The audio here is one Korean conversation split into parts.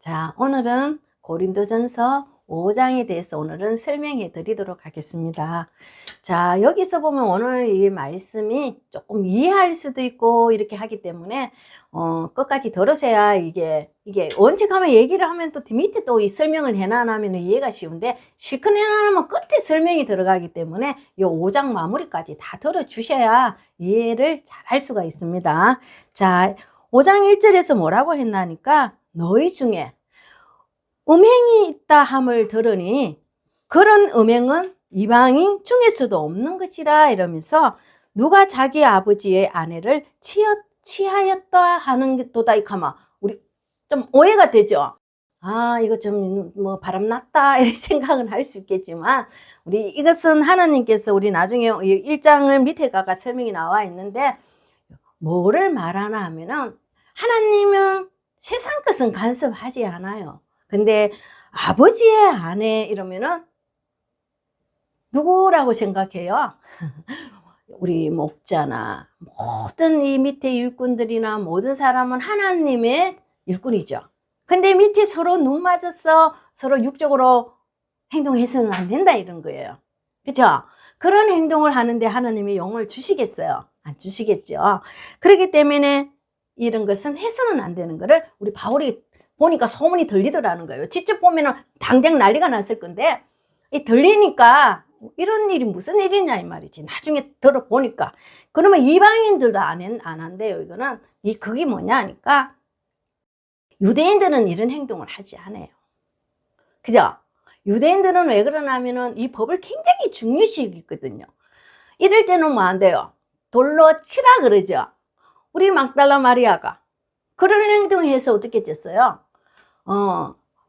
자, 오늘은 고린도전서 5장에 대해서 오늘은 설명해 드리도록 하겠습니다. 자, 여기서 보면 오늘 이 말씀이 조금 이해할 수도 있고 이렇게 하기 때문에 끝까지 들으셔야 이게 언제 가면 얘기를 하면 또 밑에 또 이 설명을 해놔면 이해가 쉬운데 실컷 해놔면 끝에 설명이 들어가기 때문에 이 5장 마무리까지 다 들어주셔야 이해를 잘 할 수가 있습니다. 자, 5장 1절에서 뭐라고 했나니까 너희 중에 음행이 있다 함을 들으니 그런 음행은 이방인 중에서도 없는 것이라 이러면서 누가 자기 아버지의 아내를 취하였다 하는 것도다 이카마 우리 좀 오해가 되죠. 아, 이거 좀 뭐 바람났다 이렇게 생각은 할 수 있겠지만 우리 이것은 하나님께서 우리 나중에 1장을 밑에 가가 설명이 나와 있는데 뭐를 말하나 하면은 하나님은 세상 것은 간섭하지 않아요. 근데 아버지의 아내 이러면은 누구라고 생각해요? 우리 목자나 모든 이 밑에 일꾼들이나 모든 사람은 하나님의 일꾼이죠. 근데 밑에 서로 눈 맞아서 서로 육적으로 행동해서는 안 된다 이런 거예요. 그죠? 그런 행동을 하는데 하나님이 영을 주시겠어요? 안 주시겠죠. 그렇기 때문에 이런 것은 해서는 안 되는 거를 우리 바울이 보니까 소문이 들리더라는 거예요. 직접 보면은 당장 난리가 났을 건데 이 들리니까 이런 일이 무슨 일이냐 이 말이지. 나중에 들어보니까 그러면 이방인들도 안 한대요. 이거는 그게 뭐냐 하니까 유대인들은 이런 행동을 하지 않아요. 그죠? 유대인들은 왜 그러냐면은 이 법을 굉장히 중요시 여기거든요. 이럴 때는 뭐 안 돼요. 돌로 치라 그러죠. 우리 막달라 마리아가 그런 행동해서 어떻게 됐어요?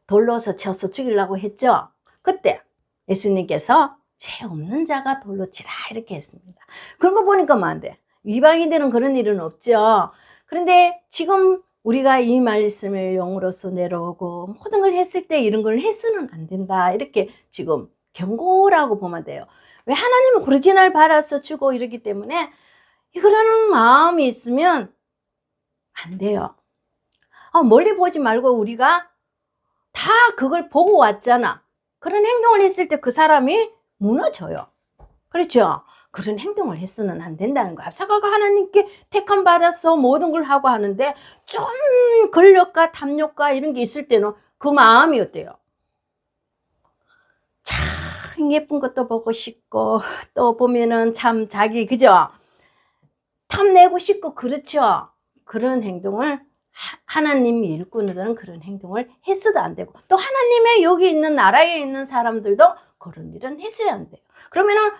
돌로서 쳐서 죽이려고 했죠. 그때 예수님께서 죄 없는 자가 돌로 치라 이렇게 했습니다. 그런 거 보니까 뭐 안 돼. 이방인들은 그런 일은 없죠. 그런데 지금 우리가 이 말씀을 영으로서 내려오고 모든 걸 했을 때 이런 걸 해서는 안 된다. 이렇게 지금 경고라고 보면 돼요. 왜 하나님은 오리지널 받아서 주고 이러기 때문에 이거라는 마음이 있으면 안 돼요. 멀리 보지 말고 우리가 다 그걸 보고 왔잖아. 그런 행동을 했을 때 그 사람이 무너져요. 그렇죠? 그런 행동을 해서는 안 된다는 거야. 사과가 하나님께 택함 받아서 모든 걸 하고 하는데 좀 권력과 탐욕과 이런 게 있을 때는 그 마음이 어때요? 참 예쁜 것도 보고 싶고 또 보면은 참 자기 그죠? 탐내고 싶고 그렇죠? 그런 행동을 하나님 일꾼들은 그런 행동을 했어도 안 되고 또 하나님의 여기 있는 나라에 있는 사람들도 그런 일은 했어야 안 돼요. 그러면은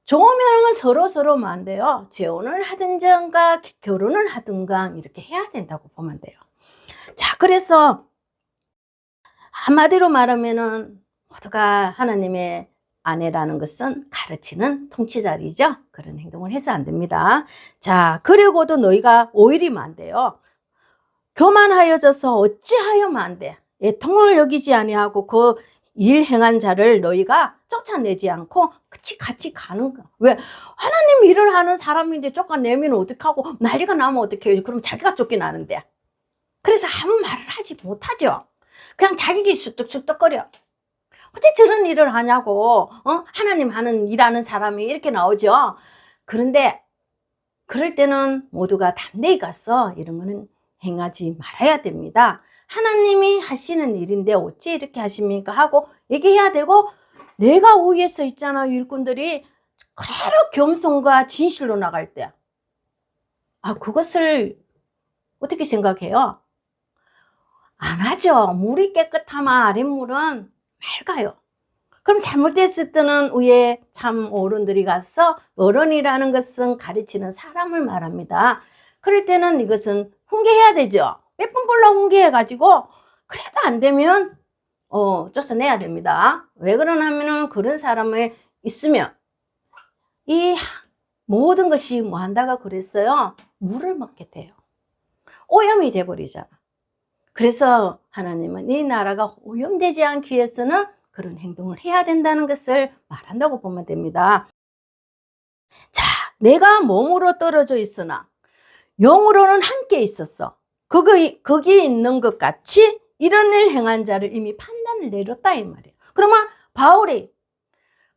좋으면 서로 안 돼요. 재혼을 하든가 결혼을 하든가 이렇게 해야 된다고 보면 돼요. 자, 그래서 한마디로 말하면은 모두가 하나님의 아내라는 것은 가르치는 통치자리죠. 그런 행동을 해서 안 됩니다. 자, 그리고도 너희가 오히리면 안 돼요. 교만하여져서 어찌하여면 안 돼. 애통을 여기지 아니하고 그 일 행한 자를 너희가 쫓아내지 않고 같이 가는 거야. 왜? 하나님 일을 하는 사람인데 쫓아내면 어떡하고 난리가 나면 어떡해요. 그럼 자기가 쫓겨나는데. 그래서 아무 말을 하지 못하죠. 그냥 자기끼리 쑥덕쑥덕거려. 어째 저런 일을 하냐고. 하나님 일하는 사람이 이렇게 나오죠. 그런데 그럴 때는 모두가 담대히 가서 이런 거는 행하지 말아야 됩니다. 하나님이 하시는 일인데 어찌 이렇게 하십니까 하고 얘기해야 되고 내가 위에서 있잖아요. 일꾼들이 그대로 겸손과 진실로 나갈 때 그것을 어떻게 생각해요? 안 하죠. 물이 깨끗하면 아랫물은 맑아요. 그럼 잘못됐을 때는 위에 참 어른들이 가서 어른이라는 것은 가르치는 사람을 말합니다. 그럴 때는 이것은 훈계해야 되죠. 몇 번 불러 훈계해가지고 그래도 안 되면 쫓아내야 됩니다. 왜 그러냐면은 그런 사람이 있으면 이 모든 것이 뭐 한다가 그랬어요. 물을 먹게 돼요. 오염이 돼버리잖아. 그래서 하나님은 이 나라가 오염되지 않기 위해서는 그런 행동을 해야 된다는 것을 말한다고 보면 됩니다. 자, 내가 몸으로 떨어져 있으나 영으로는 함께 있었어. 거기에 있는 것 같이 이런 일 행한 자를 이미 판단을 내렸다 이 말이에요. 그러면 바울이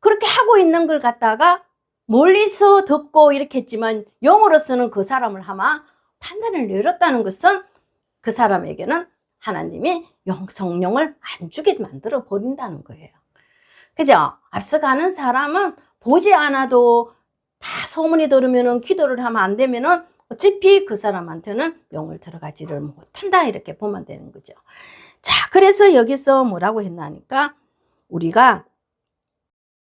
그렇게 하고 있는 걸 갖다가 멀리서 듣고 이렇게 했지만 영으로서는 그 사람을 아마 판단을 내렸다는 것은 그 사람에게는 하나님이 성령을 안 주게 만들어 버린다는 거예요. 그죠? 앞서가는 사람은 보지 않아도 다 소문이 들으면은 기도를 하면 안 되면은 어차피 그 사람한테는 영을 들어가지를 못한다 이렇게 보면 되는 거죠. 자, 그래서 여기서 뭐라고 했나니까 우리가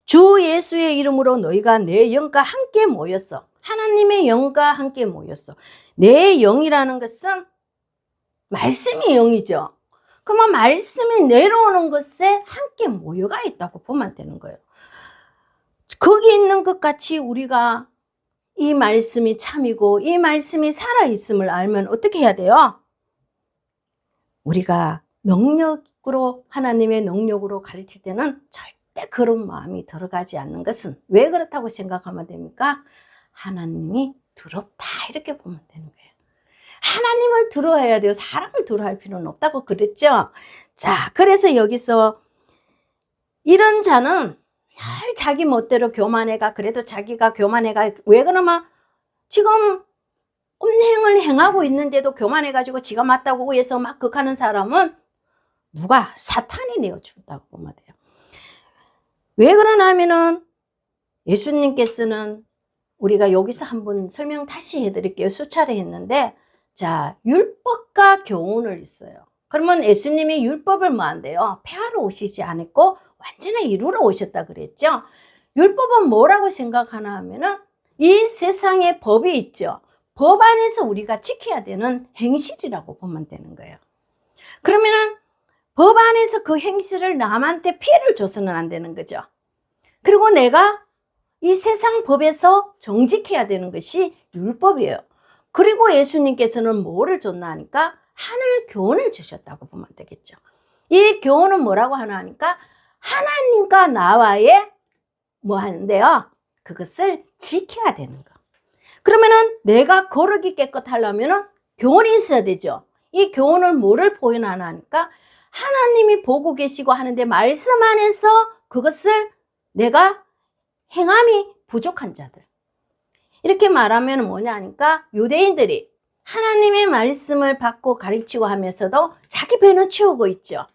주 예수의 이름으로 너희가 내 영과 함께 모였어. 하나님의 영과 함께 모였어. 내 영이라는 것은 말씀이 영이죠. 그러면 말씀이 내려오는 것에 함께 모여가 있다고 보면 되는 거예요. 거기 있는 것 같이 우리가 이 말씀이 참이고 이 말씀이 살아있음을 알면 어떻게 해야 돼요? 우리가 능력으로 하나님의 능력으로 가르칠 때는 절대 그런 마음이 들어가지 않는 것은 왜 그렇다고 생각하면 됩니까? 하나님이 두렵다 이렇게 보면 되는 거예요. 하나님을 두려워해야 돼요. 사람을 두려워할 필요는 없다고 그랬죠. 자, 그래서 여기서 이런 자는 늘 자기 멋대로 교만해가 그래도 자기가 교만해가 왜 그러면 지금 음행을 행하고 있는데도 교만해가지고 지가 맞다고 해서 막 극하는 사람은 누가? 사탄이 내어준다고 보면 돼요. 왜 그러나 하면은 예수님께서는 우리가 여기서 한번 설명 다시 해드릴게요. 수차례 했는데 자, 율법과 교훈을 있어요. 그러면 예수님이 율법을 뭐 한대요? 폐하러 오시지 않았고 완전히 이루러 오셨다 그랬죠. 율법은 뭐라고 생각하나 하면은 이 세상에 법이 있죠. 법 안에서 우리가 지켜야 되는 행실이라고 보면 되는 거예요. 그러면은 법 안에서 그 행실을 남한테 피해를 줘서는 안 되는 거죠. 그리고 내가 이 세상 법에서 정직해야 되는 것이 율법이에요. 그리고 예수님께서는 뭐를 줬나 하니까 하늘 교훈을 주셨다고 보면 되겠죠. 이 교훈은 뭐라고 하나 하니까 하나님과 나와의 뭐 하는데요? 그것을 지켜야 되는 거. 그러면은 내가 거룩이 깨끗하려면은 교훈이 있어야 되죠. 이 교훈을 뭐를 표현하나 하니까 하나님이 보고 계시고 하는데 말씀 안에서 그것을 내가 행함이 부족한 자들. 이렇게 말하면 뭐냐 하니까 유대인들이 하나님의 말씀을 받고 가르치고 하면서도 자기 배는 채우고 있죠.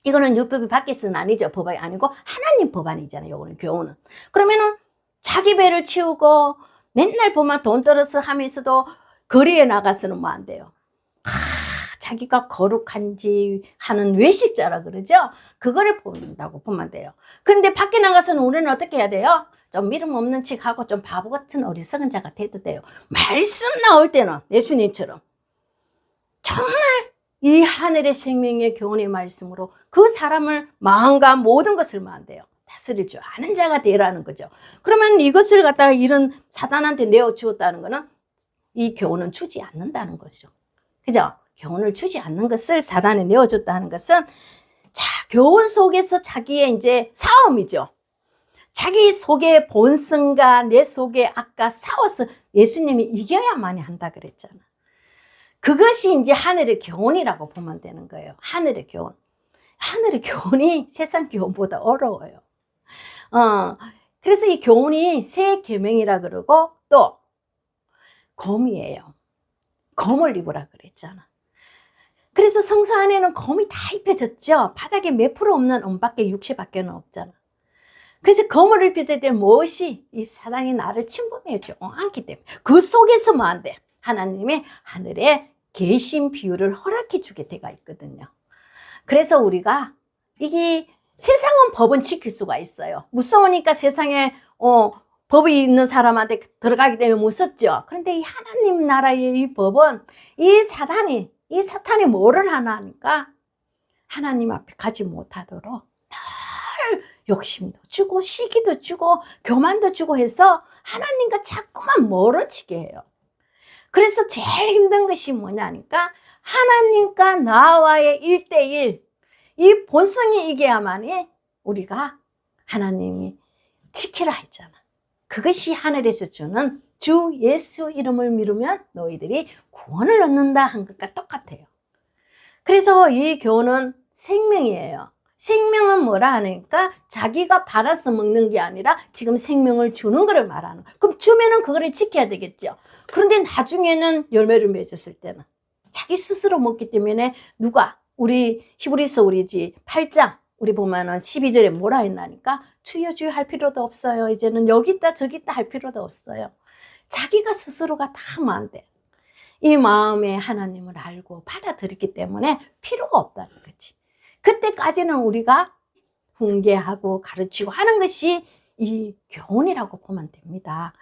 이거는 율법이 밖에서는 아니죠. 법이 아니고 하나님 법안이잖아요. 이거는 교훈은. 그러면은 자기 배를 채우고 맨날 보면 돈 떨어서 하면서도 거리에 나가서는 뭐 안 돼요. 자기가 거룩한지 하는 외식자라 그러죠. 그거를 본다고 보면 돼요. 근데 밖에 나가서는 우리는 어떻게 해야 돼요? 좀 믿음 없는 척하고 좀 바보 같은 어리석은 자가 돼도 돼요. 말씀 나올 때는 예수님처럼 정말 이 하늘의 생명의 교훈의 말씀으로 그 사람을 마음과 모든 것을 뭐 안 돼요. 다스릴 줄 아는 자가 되라는 거죠. 그러면 이것을 갖다가 이런 사단한테 내어주었다는 거는 이 교훈은 주지 않는다는 거죠. 그죠? 교훈을 주지 않는 것을 사단에 내어줬다는 것은 자, 교훈 속에서 자기의 이제 싸움이죠. 자기 속의 본성과 내 속의 악과 싸워서 예수님이 이겨야만이 한다 그랬잖아. 그것이 이제 하늘의 교훈이라고 보면 되는 거예요. 하늘의 교훈. 하늘의 교훈이 세상 교훈보다 어려워요. 그래서 이 교훈이 새 계명이라 그러고 또 검이에요. 검을 입으라 그랬잖아. 그래서 성소 안에는 검이 다 입혀졌죠. 바닥에 몇 프로 없는 은밖에 육체밖에는 없잖아. 그래서 검을 입혀질 때 무엇이 이 사단이 나를 침범해줘 않기 때문에 그 속에서 뭐 안 돼? 하나님의 하늘에 계신 비유를 허락해 주게 돼가 있거든요. 그래서 우리가 이게 세상은 법은 지킬 수가 있어요. 무서우니까 세상에 법이 있는 사람한테 들어가기 때문에 무섭죠. 그런데 이 하나님 나라의 이 법은 이 사탄이 뭐를 하나 하니까 하나님 앞에 가지 못하도록 늘 욕심도 주고 시기도 주고 교만도 주고 해서 하나님과 자꾸만 멀어지게 해요. 그래서 제일 힘든 것이 뭐냐니까 하나님과 나와의 1대1 이 본성이 이겨야만이 우리가 하나님이 지키라 했잖아. 그것이 하늘에서 주는 주 예수 이름을 믿으면 너희들이 구원을 얻는다 한 것과 똑같아요. 그래서 이 교훈은 생명이에요. 생명은 뭐라 하니까 자기가 받아서 먹는 게 아니라 지금 생명을 주는 것을 말하는 거예요. 그럼 주면은 그거를 지켜야 되겠죠. 그런데 나중에는 열매를 맺었을 때는 자기 스스로 먹기 때문에 누가 우리 히브리서 우리지 8장 우리 보면은 12절에 뭐라 했나니까 주여 주여 할 필요도 없어요. 이제는 여기 있다 저기 있다 할 필요도 없어요. 자기가 스스로가 다 하면 안 돼. 이 마음에 하나님을 알고 받아들였기 때문에 필요가 없다는 거지. 그때까지는 우리가 훈계하고 가르치고 하는 것이 이 교훈이라고 보면 됩니다.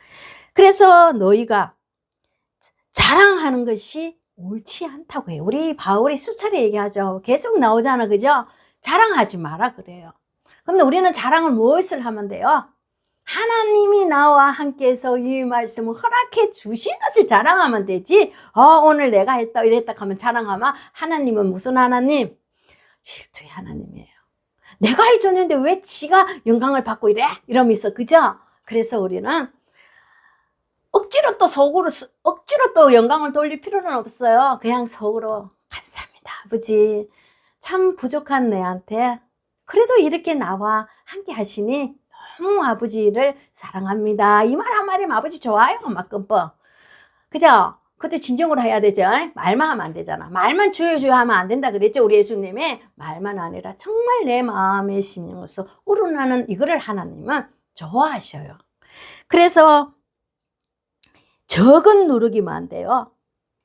그래서 너희가 자랑하는 것이 옳지 않다고 해요. 우리 바울이 수차례 얘기하죠. 계속 나오잖아, 그죠? 자랑하지 마라 그래요. 그럼 우리는 자랑을 무엇을 하면 돼요? 하나님이 나와 함께해서 이 말씀을 허락해 주신 것을 자랑하면 되지. 오늘 내가 했다 이랬다 하면 자랑하면 하나님은 무슨 하나님? 질투의 하나님이에요. 내가 해줬는데 왜 지가 영광을 받고 이래? 이러면서 그죠? 그래서 우리는 억지로 또 속으로 억지로 또 영광을 돌릴 필요는 없어요. 그냥 속으로 감사합니다 아버지, 참 부족한 내한테 그래도 이렇게 나와 함께 하시니 너무 아버지를 사랑합니다. 이 말 한마디면 아버지 좋아요 막 끔뻑. 그죠? 그것도 진정으로 해야 되죠. 말만 하면 안 되잖아. 말만 주여 주여 하면 안 된다 그랬죠. 우리 예수님이 말만 아니라 정말 내 마음의 심령으로서 우러나는 이거를 하나님은 좋아하셔요. 그래서 적은 누르기만 돼요.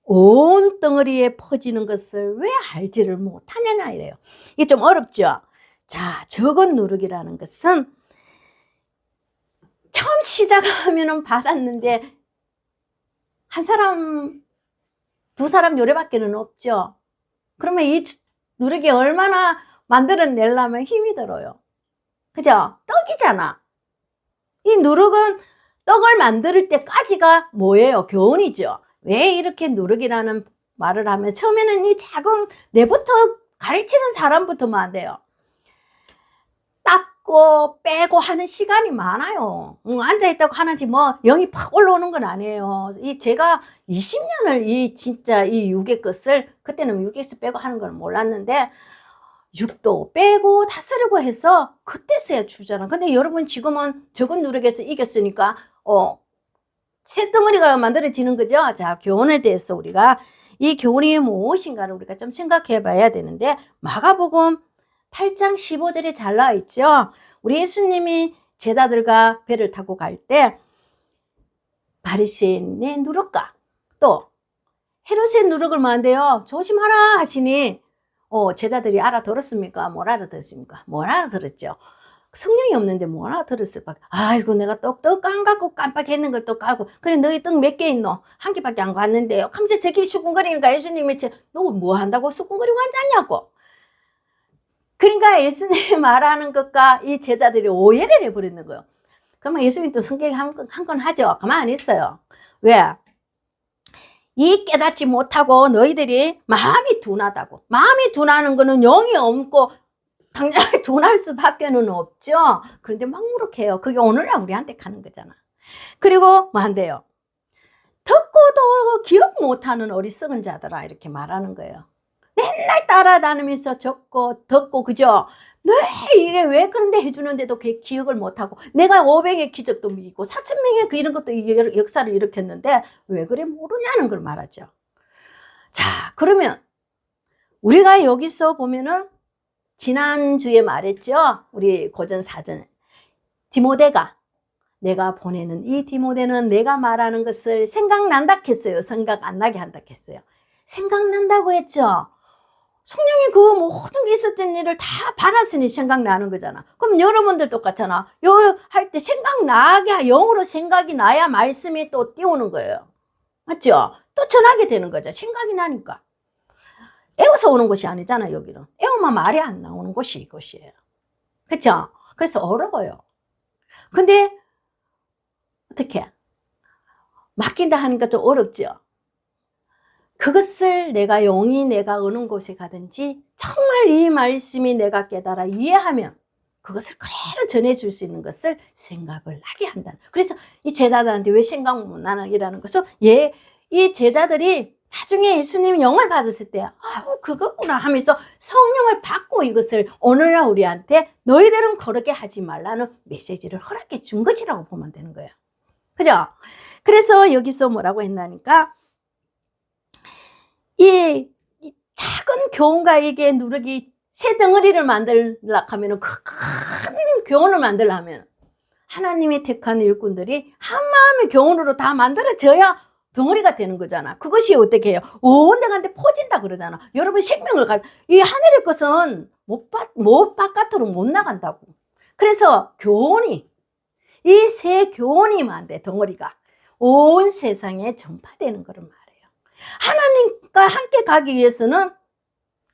온 덩어리에 퍼지는 것을 왜 알지를 못하느냐 이래요. 이게 좀 어렵죠. 자, 적은 누르기라는 것은 처음 시작하면은 받았는데 한 사람, 두 사람 요래밖에는 없죠. 그러면 이 누르기 얼마나 만들어내려면 힘이 들어요. 그죠? 떡이잖아. 이 누룩은 떡을 만들 때까지가 뭐예요? 교훈이죠. 왜 이렇게 누룩이라는 말을 하면 처음에는 이 작은 내부터 가르치는 사람부터만 안 돼요. 닦고 빼고 하는 시간이 많아요. 앉아있다고 하는지 뭐 영이 팍 올라오는 건 아니에요. 제가 20년을 진짜 이 육의 것을 그때는 육에서 빼고 하는 걸 몰랐는데 육도 빼고 다스리고 해서 그때서야 주잖아. 근데 여러분 지금은 적은 누룩에서 이겼으니까 새 덩어리가 만들어지는 거죠. 자, 교훈에 대해서 우리가 이 교훈이 무엇인가를 우리가 좀 생각해 봐야 되는데 마가복음 8장 15절에 잘 나와 있죠. 우리 예수님이 제자들과 배를 타고 갈 때 바리새인의 누룩과 또 헤롯의 누룩을 뭐 한대요? 조심하라 하시니 제자들이 알아들었습니까? 뭘 알아들었습니까? 뭘 알아들었죠? 성령이 없는데 뭘 알아들었을 밖에. 아이고 내가 떡 안 갖고 깜빡했는 걸 또 까고 그래 너희 떡 몇 개 있노? 한 개밖에 안 갔는데요. 감세 저끼리 수군거리니까 예수님이 너 뭐 한다고 수군거리고 앉았냐고. 그러니까 예수님이 말하는 것과 이 제자들이 오해를 해버리는 거예요. 그러면 예수님이 또 성격이 한 건 하죠. 가만 안 있어요. 왜? 이 깨닫지 못하고 너희들이 마음이 둔하다고. 마음이 둔하는 거는 영이 없고 당장에 둔할 수밖에는 없죠. 그런데 막무룩해요. 그게 오늘날 우리한테 가는 거잖아. 그리고 뭐 한대요? 듣고도 기억 못하는 어리석은 자들아 이렇게 말하는 거예요. 맨날 따라다니면서 듣고 그죠? 네, 이게 왜 그런데 해주는데도 기억을 못하고 내가 500의 기적도 믿고 4,000명의 이런 것도 역사를 일으켰는데 왜 그래 모르냐는 걸 말하죠. 자, 그러면 우리가 여기서 보면은 지난주에 말했죠. 우리 고전 사전 디모데가 내가 보내는 이 디모데는 내가 말하는 것을 생각난다 했어요. 생각 안 나게 한다 했어요. 생각난다고 했죠. 성령이 그 모든 게 있었던 일을 다 받았으니 생각나는 거잖아. 그럼 여러분들 똑같잖아. 할 때 생각나게 영으로 생각이 나야 말씀이 또 띄우는 거예요. 맞죠? 또 전하게 되는 거죠. 생각이 나니까. 애워서 오는 것이 아니잖아. 여기는 애우면 말이 안 나오는 곳이 이곳이에요. 그렇죠? 그래서 어려워요. 근데 어떻게 맡긴다 하니까 좀 어렵죠. 그것을 내가 영이 내가 어느 곳에 가든지 정말 이 말씀이 내가 깨달아 이해하면 그것을 그대로 전해줄 수 있는 것을 생각을 하게 한다. 그래서 이 제자들한테 왜 생각 못 나누기라는 것은 이 제자들이 나중에 예수님이 영을 받았을 때 그거구나 하면서 성령을 받고 이것을 오늘날 우리한테 너희들은 그렇게 하지 말라는 메시지를 허락해 준 것이라고 보면 되는 거예요. 그죠? 그래서 여기서 뭐라고 했나니까 이 작은 교훈과 이게 누룩이 새 덩어리를 만들려고 하면 큰 교훈을 만들려면 하나님이 택한 일꾼들이 한 마음의 교훈으로 다 만들어져야 덩어리가 되는 거잖아. 그것이 어떻게 해요? 온 데간데 퍼진다 그러잖아. 여러분 생명을 이 하늘의 것은 못 바깥으로 못 나간다고. 그래서 교훈이 이 새 교훈이면 돼. 덩어리가 온 세상에 전파되는 거란 말이에요. 하나님과 함께 가기 위해서는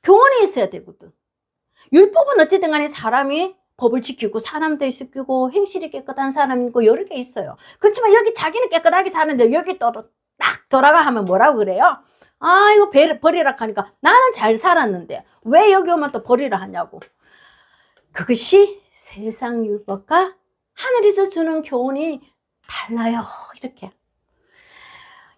교훈이 있어야 되거든. 율법은 어쨌든 간에 사람이 법을 지키고 사람도 지키고 행실이 깨끗한 사람이 있고 여러 개 있어요. 그렇지만 여기 자기는 깨끗하게 사는데 여기 딱 돌아가 하면 뭐라고 그래요? 이거 버리라 하니까 나는 잘 살았는데 왜 여기 오면 또 버리라 하냐고. 그것이 세상 율법과 하늘에서 주는 교훈이 달라요. 이렇게.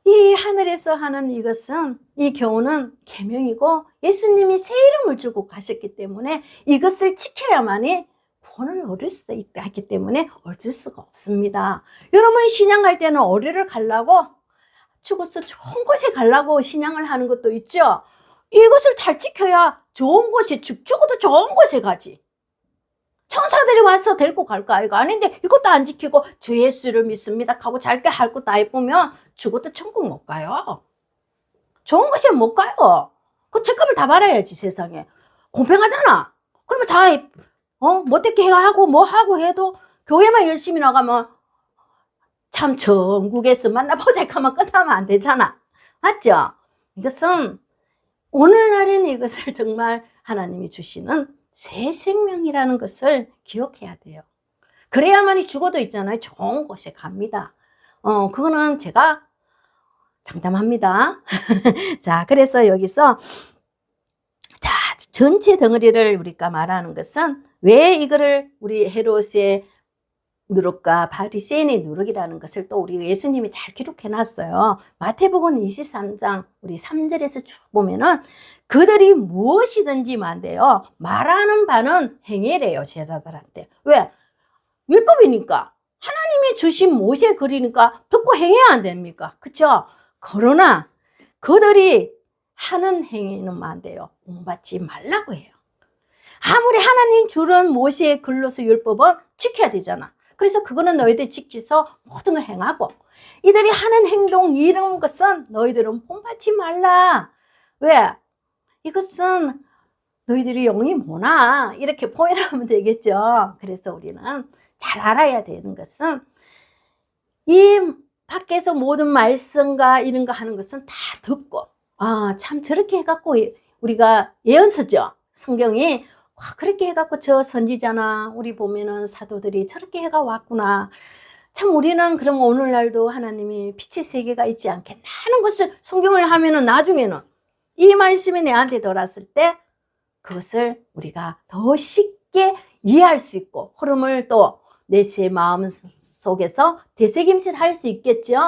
이 하늘에서 하는 이것은 이 교훈은 계명이고 예수님이 새 이름을 주고 가셨기 때문에 이것을 지켜야만이 구원을 얻을 수 있기 때문에 어쩔 수가 없습니다. 여러분이 신앙할 때는 어디를 가려고 죽어서 좋은 곳에 가려고 신앙을 하는 것도 있죠. 이것을 잘 지켜야 좋은 곳에 죽어도 좋은 곳에 가지. 천사들이 와서 데리고 갈까? 이거 아닌데 이것도 안 지키고 주 예수를 믿습니다 하고 잘게 할 거 다 예쁘면 죽어도 천국 못 가요. 좋은 곳에 못 가요. 그 책값을 다 받아야지. 세상에 공평하잖아. 그러면 다 못되게 하고 뭐 하고 해도 교회만 열심히 나가면 참 천국에서 만나보자 하면 끝나면 안 되잖아. 맞죠? 이것은 오늘날에는 이것을 정말 하나님이 주시는 새 생명이라는 것을 기억해야 돼요. 그래야만이 죽어도 있잖아요. 좋은 곳에 갑니다. 그거는 제가 장담합니다. 자, 그래서 여기서 자, 전체 덩어리를 우리가 말하는 것은 왜 이거를 우리 헤롯의 누룩과 바리새인의 누룩이라는 것을 또 우리 예수님이 잘 기록해 놨어요. 마태복음 23장 우리 3절에서 쭉 보면은 그들이 무엇이든지 만돼요. 말하는 바는 행위래요. 제자들한테. 왜? 율법이니까. 하나님이 주신 모세 글이니까 듣고 행해야 안 됩니까? 그쵸? 그러나 그들이 하는 행위는 안 돼요. 본받지 말라고 해요. 아무리 하나님 주는 모세의 글로서 율법은 지켜야 되잖아. 그래서 그거는 너희들 지키서 모든 걸 행하고 이들이 하는 행동 이런 것은 너희들은 본받지 말라. 왜? 이것은 너희들이 영이 뭐나 이렇게 포인하면 되겠죠. 그래서 우리는 잘 알아야 되는 것은 이 밖에서 모든 말씀과 이런 거 하는 것은 다 듣고 참 저렇게 해갖고 우리가 예언서죠. 성경이 그렇게 해갖고 저 선지자나 우리 보면은 사도들이 저렇게 해가 왔구나. 참 우리는 그럼 오늘날도 하나님이 빛의 세계가 있지 않겠나 하는 것을 성경을 하면은 나중에는 이 말씀이 내한테 돌았을 때 그것을 우리가 더 쉽게 이해할 수 있고 흐름을 또 내 마음 속에서 되새김질 할 수 있겠죠.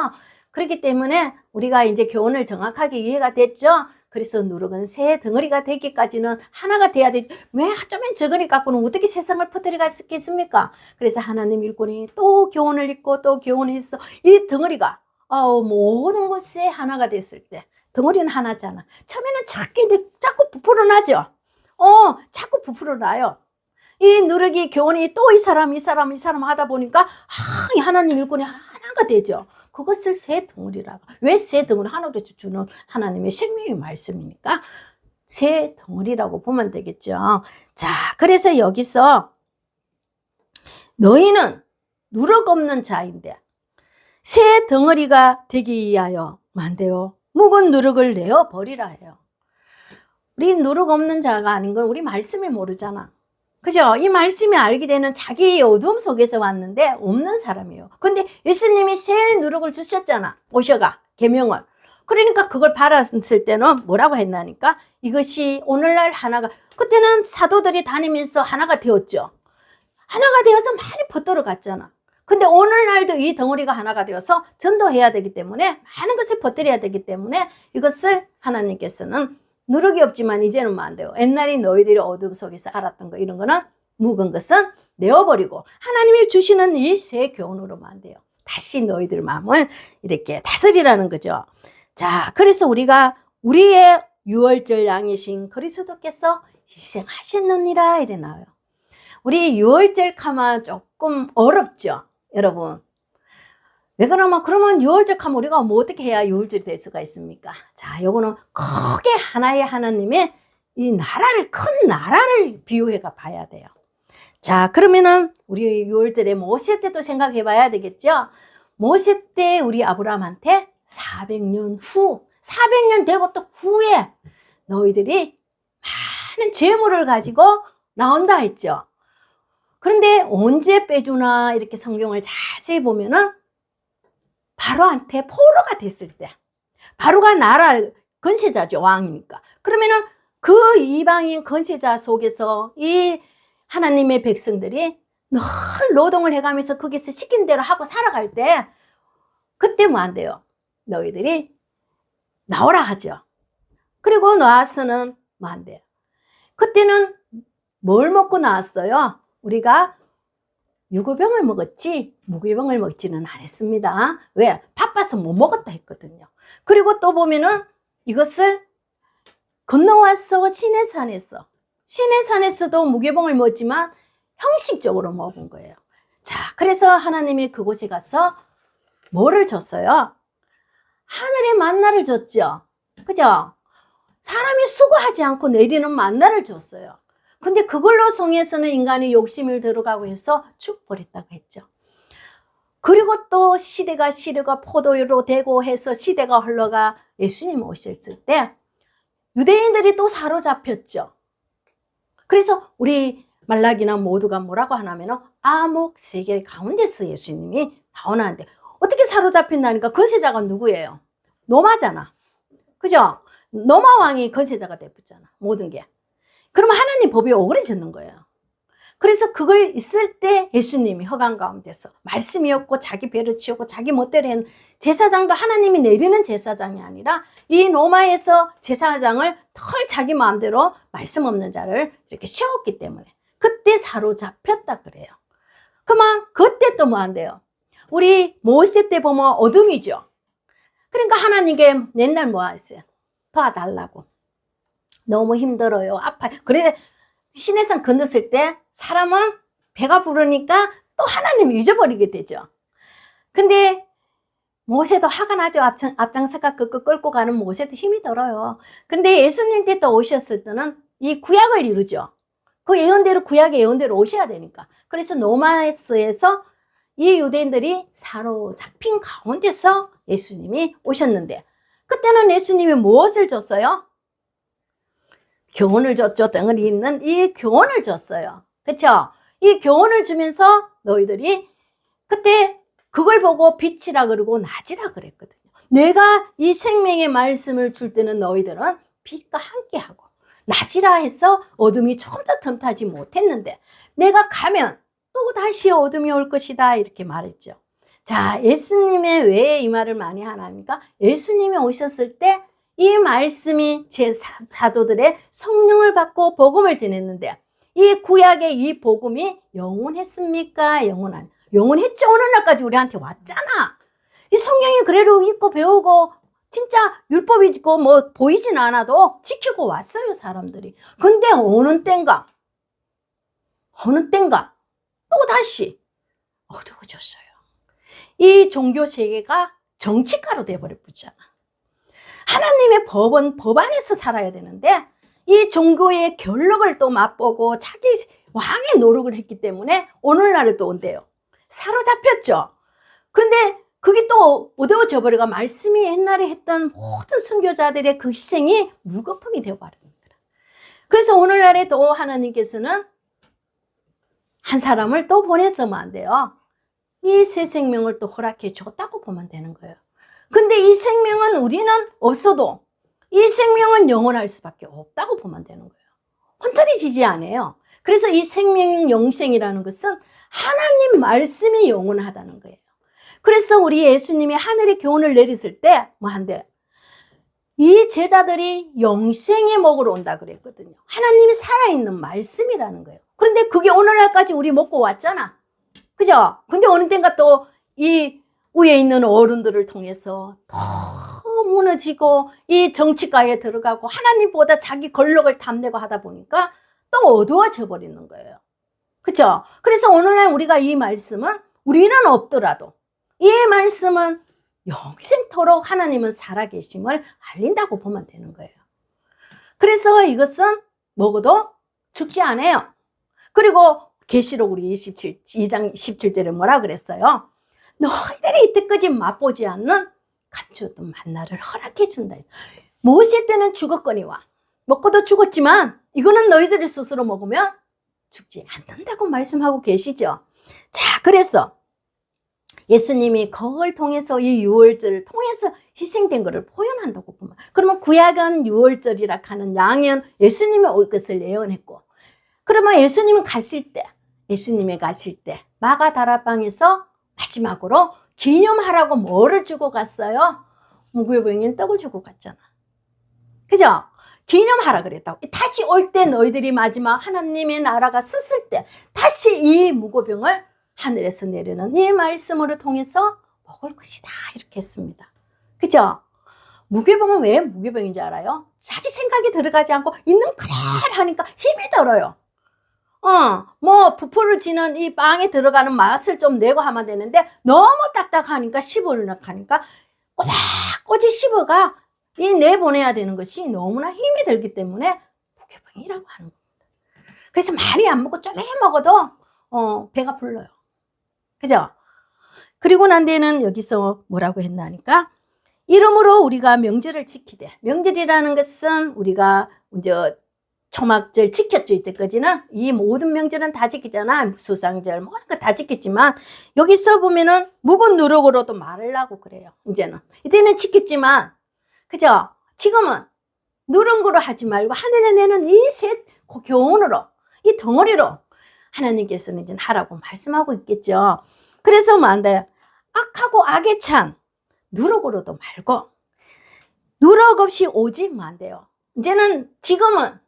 그렇기 때문에 우리가 이제 교훈을 정확하게 이해가 됐죠. 그래서 누룩은 새 덩어리가 되기까지는 하나가 돼야 되지. 왜 하자면 저거리 갖고는 어떻게 세상을 퍼뜨려갈 수 있겠습니까? 그래서 하나님 일꾼이 또 교훈을 읽고 또 교훈을 있어. 이 덩어리가 모든 곳에 하나가 됐을 때 덩어리는 하나잖아. 처음에는 자꾸 부풀어 나죠. 자꾸 부풀어 나요. 이 누룩이 교훈이 또 이 사람 하다 보니까 이 하나님 일꾼이 하나가 되죠. 그것을 새 덩어리라고. 왜 새 덩어리? 하나로 주는 하나님의 생명의 말씀이니까 새 덩어리라고 보면 되겠죠. 자, 그래서 여기서 너희는 누룩 없는 자인데 새 덩어리가 되기 위하여 만돼요. 묵은 누룩을 내어 버리라 해요. 우리 누룩 없는 자가 아닌 건 우리 말씀이 모르잖아. 그죠? 이 말씀이 알게 되는 자기의 어둠 속에서 왔는데 없는 사람이에요. 근데 예수님이 새 누룩을 주셨잖아. 오셔가 계명을. 그러니까 그걸 받았을 때는 뭐라고 했나니까 이것이 오늘날 하나가 그때는 사도들이 다니면서 하나가 되었죠. 하나가 되어서 많이 퍼뜨려 갔잖아. 근데 오늘날도 이 덩어리가 하나가 되어서 전도해야 되기 때문에 많은 것을 퍼뜨려야 되기 때문에 이것을 하나님께서는 누룩이 없지만 이제는 뭐 안 돼요. 옛날에 너희들이 어둠 속에서 알았던 거 이런 거는 묵은 것은 내어버리고 하나님이 주시는 이 새 교훈으로만 안 돼요. 다시 너희들 마음을 이렇게 다스리라는 거죠. 자, 그래서 우리가 우리의 유월절 양이신 그리스도께서 희생하셨느니라 이래 나와요. 우리 유월절 가면 조금 어렵죠, 여러분. 왜 그러면 유월절 하면 우리가 뭐 어떻게 해야 유월절이 될 수가 있습니까? 자, 요거는 크게 하나의 하나님의 이 나라를, 큰 나라를 비유해가 봐야 돼요. 자, 그러면은 우리 유월절에 모세 때도 생각해 봐야 되겠죠? 모세 때 우리 아브라함한테 400년 후, 400년 되고 또 후에 너희들이 많은 재물을 가지고 나온다 했죠. 그런데 언제 빼주나 이렇게 성경을 자세히 보면은 바로한테 포로가 됐을 때, 바로가 나라 건세자죠, 왕이니까. 그러면은 그 이방인 건세자 속에서 이 하나님의 백성들이 늘 노동을 해가면서 거기서 시킨 대로 하고 살아갈 때 그때 뭐 안 돼요? 너희들이 나오라 하죠. 그리고 나와서는 뭐 안 돼요? 그때는 뭘 먹고 나왔어요? 우리가 유구병을 먹었지 무구병을 먹지는 않았습니다. 왜? 바빠서 못 먹었다 했거든요. 그리고 또 보면은 이것을 건너와서 시내산에서도 무교병을 먹었지만 형식적으로 먹은 거예요. 자, 그래서 하나님이 그곳에 가서 뭐를 줬어요? 하늘의 만나를 줬죠. 그죠? 사람이 수고하지 않고 내리는 만나를 줬어요. 근데 그걸로 성에서는 인간이 욕심을 들어가고 해서 죽버렸다고 했죠. 그리고 또 시대가 포도로 되고 해서 시대가 흘러가 예수님 오셨을 때 유대인들이 또 사로잡혔죠. 그래서 우리 말라기나 모두가 뭐라고 하냐면 암흑 세계 가운데서 예수님이 나오는데 어떻게 사로잡힌다니까 건세자가 누구예요? 노마잖아. 그죠? 노마 왕이 건세자가 되었잖아. 모든 게. 그러면 하나님 법이 오그라졌는 거예요. 그래서 그걸 있을 때 예수님이 허강 가운데서 말씀이 없고 자기 배를 치우고 자기 멋대로 한 제사장도 하나님이 내리는 제사장이 아니라 이 로마에서 제사장을 덜 자기 마음대로 말씀 없는 자를 이렇게 세웠기 때문에 그때 사로잡혔다 그래요. 그러면 그때 또 뭐 한대요? 우리 모세 때 보면 어둠이죠. 그러니까 하나님께 맨날 뭐 하세요? 도와달라고. 너무 힘들어요. 아파요. 그래 시내산 건넜을 때 사람은 배가 부르니까 또 하나님을 잊어버리게 되죠. 근데 모세도 화가 나죠. 앞장서가 끌고 가는 모세도 힘이 들어요. 근데 예수님 때 또 오셨을 때는 이 구약을 이루죠. 그 예언대로 구약의 예언대로 오셔야 되니까. 그래서 노마에스에서 이 유대인들이 사로잡힌 가운데서 예수님이 오셨는데 그때는 예수님이 무엇을 줬어요? 교훈을 줬죠. 덩어리 있는 이 교훈을 줬어요. 그렇죠? 이 교훈을 주면서 너희들이 그때 그걸 보고 빛이라 그러고 낮이라 그랬거든요. 내가 이 생명의 말씀을 줄 때는 너희들은 빛과 함께하고 낮이라 해서 어둠이 조금 더 틈타지 못했는데 내가 가면 또 다시 어둠이 올 것이다 이렇게 말했죠. 자, 예수님의 왜 이 말을 많이 하나입니까? 예수님이 오셨을 때 이 말씀이 제 사도들의 성령을 받고 복음을 전했는데 이 구약의 이 복음이 영원했습니까? 영원했죠. 오늘날까지 우리한테 왔잖아. 이 성경이 그대로 읽고 배우고 진짜 율법이 있고 뭐 보이진 않아도 지키고 왔어요 사람들이. 근데 어느 땐가 또 다시 어두워졌어요. 이 종교 세계가 정치가로 돼버렸잖아. 하나님의 법은 법 안에서 살아야 되는데 이 종교의 결력을 또 맛보고 자기 왕의 노력을 했기 때문에 오늘날을 또 온대요. 사로잡혔죠. 그런데 그게 또 어두워져 버려가 말씀이 옛날에 했던 모든 순교자들의 그 희생이 물거품이 되어버리는 거라. 그래서 오늘날에 또 하나님께서는 한 사람을 또 보냈으면 안 돼요. 이 새 생명을 또 허락해 줬다고 보면 되는 거예요. 근데 이 생명은 우리는 없어도 이 생명은 영원할 수밖에 없다고 보면 되는 거예요. 혼돈이 지지 않아요. 그래서 이 생명 영생이라는 것은 하나님 말씀이 영원하다는 거예요. 그래서 우리 예수님이 하늘에 교훈을 내렸을 때 뭐 한대? 이 제자들이 영생의 목으로 온다 그랬거든요. 하나님이 살아있는 말씀이라는 거예요. 그런데 그게 오늘날까지 우리 먹고 왔잖아. 그죠? 근데 어느 땐가 또 이 위에 있는 어른들을 통해서 더 무너지고 이 정치가에 들어가고 하나님보다 자기 권력을 탐내고 하다 보니까 또 어두워져 버리는 거예요. 그죠? 그래서 오늘날 우리가 이 말씀은 우리는 없더라도 이 말씀은 영생토록 하나님은 살아계심을 알린다고 보면 되는 거예요. 그래서 이것은 먹어도 죽지 않아요. 그리고 계시록 우리 2장 17절에 뭐라 그랬어요? 너희들이 이때까지 맛보지 않는 감추었던 만나를 허락해 준다. 모세 때는 죽었거니와 먹고도 죽었지만 이거는 너희들이 스스로 먹으면 죽지 않는다고 말씀하고 계시죠. 자, 그래서 예수님이 그걸 통해서 이 유월절을 통해서 희생된 것을 표현한다고 보면, 그러면 구약은 유월절이라 하는 양은 예수님이 올 것을 예언했고, 그러면 예수님이 가실 때 마가다락방에서 마지막으로 기념하라고 뭐를 주고 갔어요? 무교병인 떡을 주고 갔잖아. 그죠? 기념하라 그랬다고. 다시 올 때 너희들이 마지막 하나님의 나라가 섰을 때 다시 이 무교병을 하늘에서 내려는 이 말씀으로 통해서 먹을 것이다 이렇게 했습니다. 그죠? 무교병은 왜 무교병인지 알아요? 자기 생각이 들어가지 않고 있는 그대로 하니까 힘이 들어요. 뭐 부풀을 지는 이 빵에 들어가는 맛을 좀 내고 하면 되는데 너무 딱딱하니까 씹으려니까 꼬박꼬박 씹어가 이 내보내야 되는 것이 너무나 힘이 들기 때문에 무교병이라고 하는 겁니다. 그래서 많이 안 먹고 좀 해 먹어도 배가 불러요. 그죠? 그리고 난 뒤에는 여기서 뭐라고 했나 하니까 이러므로 우리가 명절을 지키되, 명절이라는 것은 우리가 이제 초막절 지켰죠. 이때까지는 이 모든 명절은 다 지키잖아. 수상절 뭐 다 지켰지만 여기서 보면은 묵은 누룩으로도 말하려고 그래요. 이제는 이때는 지켰지만 그죠? 지금은 누룩으로 하지 말고 하늘에 내는 이 셋 교훈으로 이 덩어리로 하나님께서는 이제 하라고 말씀하고 있겠죠. 그래서 뭐 안 돼요? 악하고 악에 찬 누룩으로도 말고 누룩 없이 오직 뭐 안 돼요? 이제는 지금은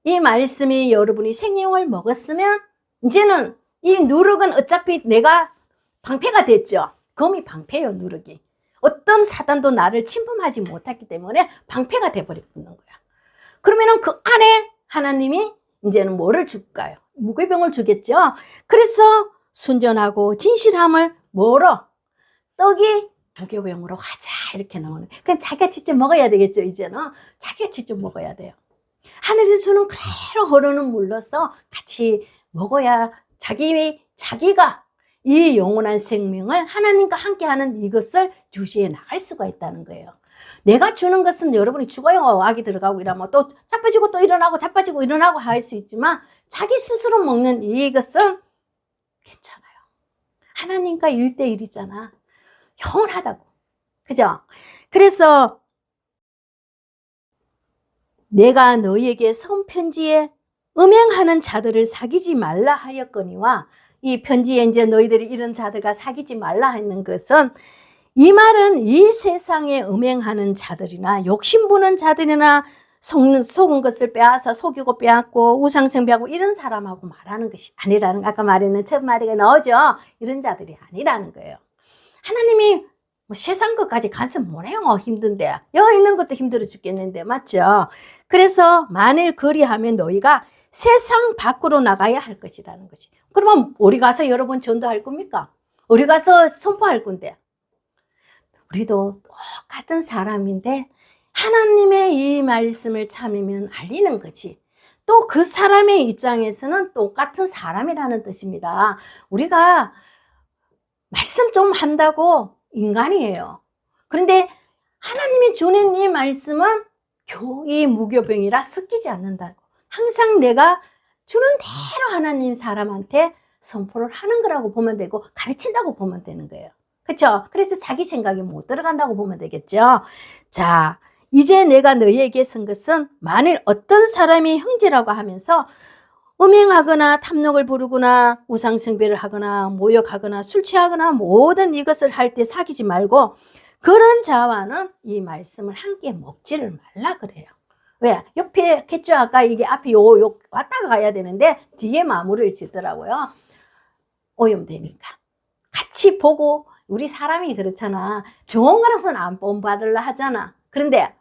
이 말씀이 여러분이 생명을 먹었으면 이제는 이 누룩은 어차피 내가 방패가 됐죠. 검이 방패예요. 누룩이. 어떤 사단도 나를 침범하지 못했기 때문에 방패가 돼버리는 거야. 그러면은 그 안에 하나님이 이제는 뭐를 줄까요? 무교병을 주겠죠. 그래서 순전하고 진실함을 뭐로? 떡이 무교병으로 하자 이렇게 나오는. 그럼 자기가 직접 먹어야 되겠죠. 이제는 자기가 직접 먹어야 돼요. 하늘에서 주는 그대로 흐르는 물로서 같이 먹어야 자기가 이 영원한 생명을 하나님과 함께하는 이것을 유지해 나갈 수가 있다는 거예요. 내가 주는 것은 여러분이 죽어요. 악이 들어가고 이러면 또 자빠지고 또 일어나고 자빠지고 일어나고 할 수 있지만 자기 스스로 먹는 이것은 괜찮아요. 하나님과 1대1이잖아. 영원하다고. 그죠? 그래서 내가 너희에게 선편지에 음행하는 자들을 사귀지 말라 하였거니와, 이 편지에 이제 너희들이 이런 자들과 사귀지 말라 하는 것은, 이 말은 이 세상에 음행하는 자들이나 욕심부는 자들이나 속은 것을 빼앗아 속이고 빼앗고 우상성 배하고 이런 사람하고 말하는 것이 아니라는, 아까 말했는 첫 마디가 나오죠. 이런 자들이 아니라는 거예요. 하나님이 뭐 세상 것까지 간섭 뭐래요? 힘든데. 여기 있는 것도 힘들어 죽겠는데. 맞죠? 그래서 만일 그리하면 너희가 세상 밖으로 나가야 할 것이라는 것이. 그러면 우리 가서 여러분 전도할 겁니까? 우리 가서 선포할 건데. 우리도 똑같은 사람인데 하나님의 이 말씀을 참으면 알리는 거지. 또 그 사람의 입장에서는 똑같은 사람이라는 뜻입니다. 우리가 말씀 좀 한다고 인간이에요. 그런데 하나님이 주는 이 말씀은 이 무교병이라 섞이지 않는다고. 항상 내가 주는 대로 하나님 사람한테 선포를 하는 거라고 보면 되고 가르친다고 보면 되는 거예요. 그렇죠? 그래서 자기 생각이 못 들어간다고 보면 되겠죠. 자, 이제 내가 너희에게 쓴 것은 만일 어떤 사람이 형제라고 하면서 음행하거나 탐욕을 부르거나 우상숭배를 하거나 모욕하거나 술 취하거나 모든 이것을 할 때 사귀지 말고 그런 자와는 이 말씀을 함께 먹지를 말라 그래요. 왜? 옆에 겠죠? 아까 이게 앞에 요 왔다가 가야 되는데 뒤에 마무리를 짓더라고요. 오염되니까. 같이 보고 우리 사람이 그렇잖아. 좋은 거라서는 안 본받으려 하잖아. 그런데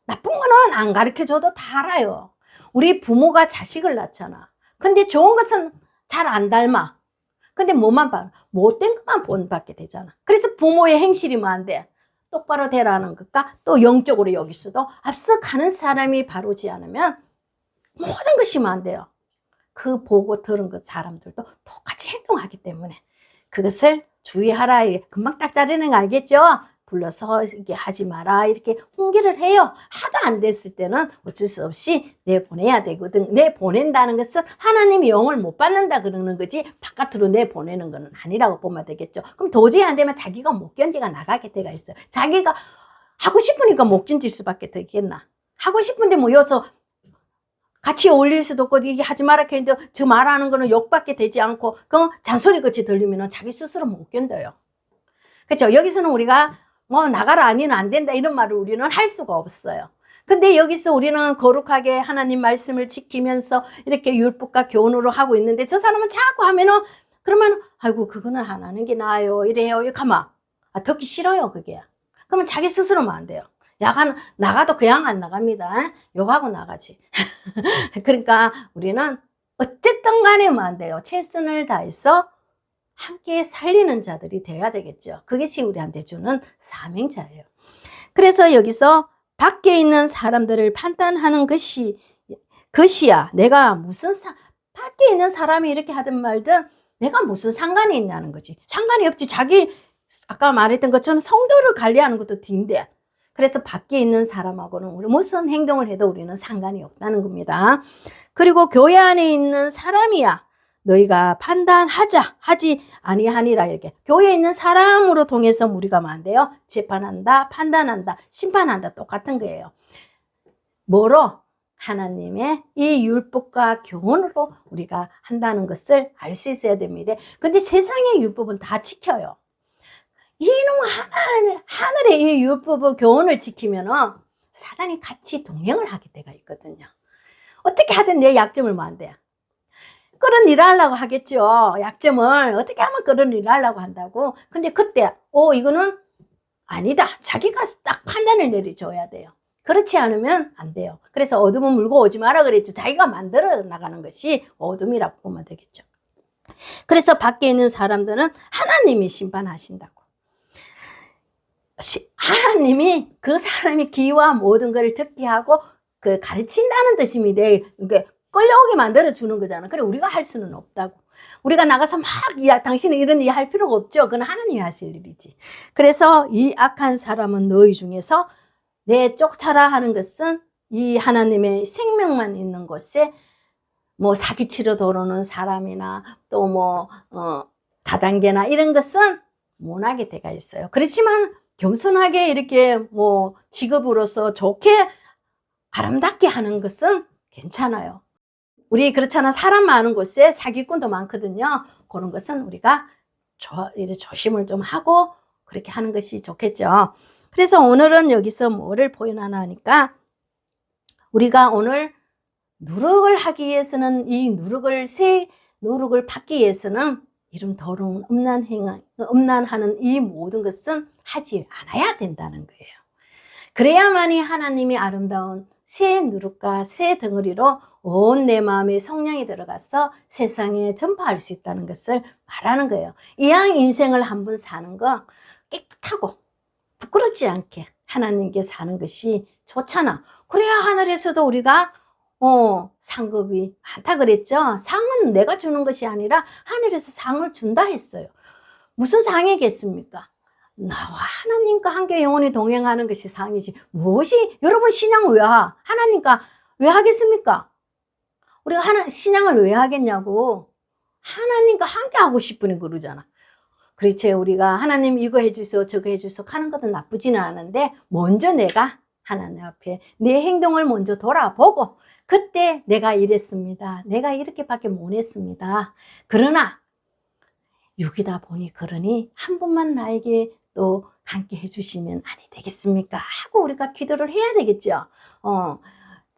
나쁜 거는 안 가르쳐줘도 다 알아요. 우리 부모가 자식을 낳잖아. 근데 좋은 것은 잘 안 닮아. 근데 뭐만 봐? 못된 것만 본받게 되잖아. 그래서 부모의 행실이 뭐 안 돼? 똑바로 되라는 것과 또 영적으로 여기서도 앞서 가는 사람이 바로지 않으면 모든 것이 뭐 안 돼요. 그 보고 들은 그 사람들도 똑같이 행동하기 때문에 그것을 주의하라. 금방 딱 자르는 거 알겠죠? 불러서 이렇게 하지 마라 이렇게 훈계를 해요. 하도 안 됐을 때는 어쩔 수 없이 내보내야 되거든. 내보낸다는 것은 하나님이 영을 못 받는다 그러는 거지 바깥으로 내보내는 건 아니라고 보면 되겠죠. 그럼 도저히 안 되면 자기가 못 견디가 나가게 돼가 있어요. 자기가 하고 싶으니까 못 견딜 수밖에 더 있겠나. 하고 싶은데 뭐 여기서 같이 어울릴 수도 없고 이게 하지 마라 했는데 저 말하는 거는 욕밖에 되지 않고 그 잔소리같이 들리면 자기 스스로 못 견뎌요. 그렇죠? 여기서는 우리가 뭐 나가라 아니는 안 된다 이런 말을 우리는 할 수가 없어요. 근데 여기서 우리는 거룩하게 하나님 말씀을 지키면서 이렇게 율법과 교훈으로 하고 있는데 저 사람은 자꾸 하면은 그러면 아이고 그거는 안 하는 게 나아요 이래요 이렇게 하면 듣기 싫어요 그게. 그러면 자기 스스로만 안 돼요. 나가도 그냥 안 나갑니다. 욕하고 나가지. 그러니까 우리는 어쨌든 간에 뭐 안 돼요. 최선을 다해서 함께 살리는 자들이 되어야 되겠죠. 그것이 우리한테 주는 사명자예요. 그래서 여기서 밖에 있는 사람들을 판단하는 것이야. 내가 무슨 밖에 있는 사람이 이렇게 하든 말든 내가 무슨 상관이 있냐는 거지. 상관이 없지. 자기 아까 말했던 것처럼 성도를 관리하는 것도 뒤인데 그래서 밖에 있는 사람하고는 우리 무슨 행동을 해도 우리는 상관이 없다는 겁니다. 그리고 교회 안에 있는 사람이야. 너희가 하지 아니하니라 이렇게. 교회에 있는 사람으로 통해서 우리가 뭐 안 돼요? 재판한다, 판단한다, 심판한다 똑같은 거예요. 뭐로? 하나님의 이 율법과 교훈으로 우리가 한다는 것을 알 수 있어야 됩니다. 근데 세상의 율법은 다 지켜요. 이놈 하늘의 이 율법의 교훈을 지키면 사단이 같이 동행을 하게 돼가 있거든요. 어떻게 하든 내 약점을 뭐 안 돼? 그런 일을 하려고 하겠죠. 약점을 어떻게 하면 그런 일을 하려고 한다고. 근데 그때 이거는 아니다. 자기가 딱 판단을 내려줘야 돼요. 그렇지 않으면 안 돼요. 그래서 어둠은 물고 오지 마라 그랬죠. 자기가 만들어 나가는 것이 어둠이라고 보면 되겠죠. 그래서 밖에 있는 사람들은 하나님이 심판하신다고. 하나님이 그 사람이 귀와 모든 것을 듣게 하고 그걸 가르친다는 뜻입니다. 이게 끌려오게 만들어주는 거잖아. 그래 우리가 할 수는 없다고. 우리가 나가서 막 당신은 이런 일 할 필요가 없죠. 그건 하나님이 하실 일이지. 그래서 이 악한 사람은 너희 중에서 내 쫓아라 하는 것은 이 하나님의 생명만 있는 곳에 뭐 사기치러 들어오는 사람이나 또 뭐 다단계나 이런 것은 못하게 돼가 있어요. 그렇지만 겸손하게 이렇게 뭐 직업으로서 좋게 아름답게 하는 것은 괜찮아요. 우리 그렇잖아. 사람 많은 곳에 사기꾼도 많거든요. 그런 것은 우리가 조심을 좀 하고 그렇게 하는 것이 좋겠죠. 그래서 오늘은 여기서 뭐를 표현하나 하니까 우리가 오늘 누룩을 하기 위해서는 새 누룩을 받기 위해서는 이런 더러운 음란하는 이 모든 것은 하지 않아야 된다는 거예요. 그래야만이 하나님이 아름다운 새 누룩과 새 덩어리로 온 내 마음에 성령이 들어가서 세상에 전파할 수 있다는 것을 말하는 거예요. 이왕 인생을 한번 사는 거 깨끗하고 부끄럽지 않게 하나님께 사는 것이 좋잖아. 그래야 하늘에서도 우리가 상급이 많다 그랬죠. 상은 내가 주는 것이 아니라 하늘에서 상을 준다 했어요. 무슨 상이겠습니까? 나와 하나님과 함께 영원히 동행하는 것이 상이지. 무엇이 여러분 신앙을 왜 하나님과 왜 하겠습니까? 우리가 신앙을 왜 하겠냐고. 하나님과 함께 하고 싶으니 그러잖아. 그렇지. 우리가 하나님 이거 해주소 저거 해주소 하는 것도 나쁘지는 않은데 먼저 내가 하나님 앞에 내 행동을 먼저 돌아보고 그때 내가 이랬습니다. 내가 이렇게밖에 못했습니다. 그러나 육이다 보니 그러니 한 분만 나에게 또 함께 해주시면 아니 되겠습니까? 하고 우리가 기도를 해야 되겠죠.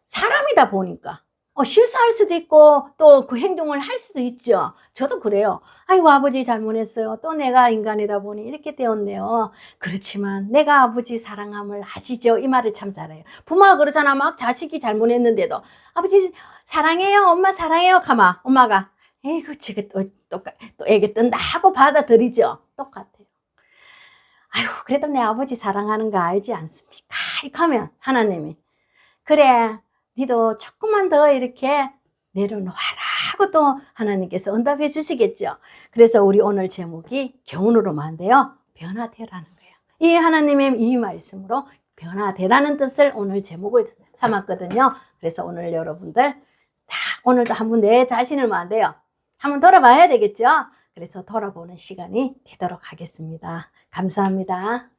사람이다 보니까 실수할 수도 있고 또 그 행동을 할 수도 있죠. 저도 그래요. 아이고 아버지 잘못했어요. 또 내가 인간이다 보니 이렇게 되었네요. 그렇지만 내가 아버지 사랑함을 아시죠? 이 말을 참 잘해요. 부모가 그러잖아. 막 자식이 잘못했는데도 아버지 사랑해요. 엄마 사랑해요. 가마 엄마가 에이구 지금 또 애기 뜬다 하고 받아들이죠. 똑같아요. 아이고 그래도 내 아버지 사랑하는 거 알지 않습니까? 이렇게 하면 하나님이 그래 니도 조금만 더 이렇게 내려놓아라 하고 또 하나님께서 응답해 주시겠죠. 그래서 우리 오늘 제목이 교훈으로만인데요. 변화되라는 거예요. 이 하나님의 이 말씀으로 변화되라는 뜻을 오늘 제목을 삼았거든요. 그래서 오늘 여러분들 다 오늘도 한번 내 자신을 만돼요. 한번 돌아봐야 되겠죠. 그래서 돌아보는 시간이 되도록 하겠습니다. 감사합니다.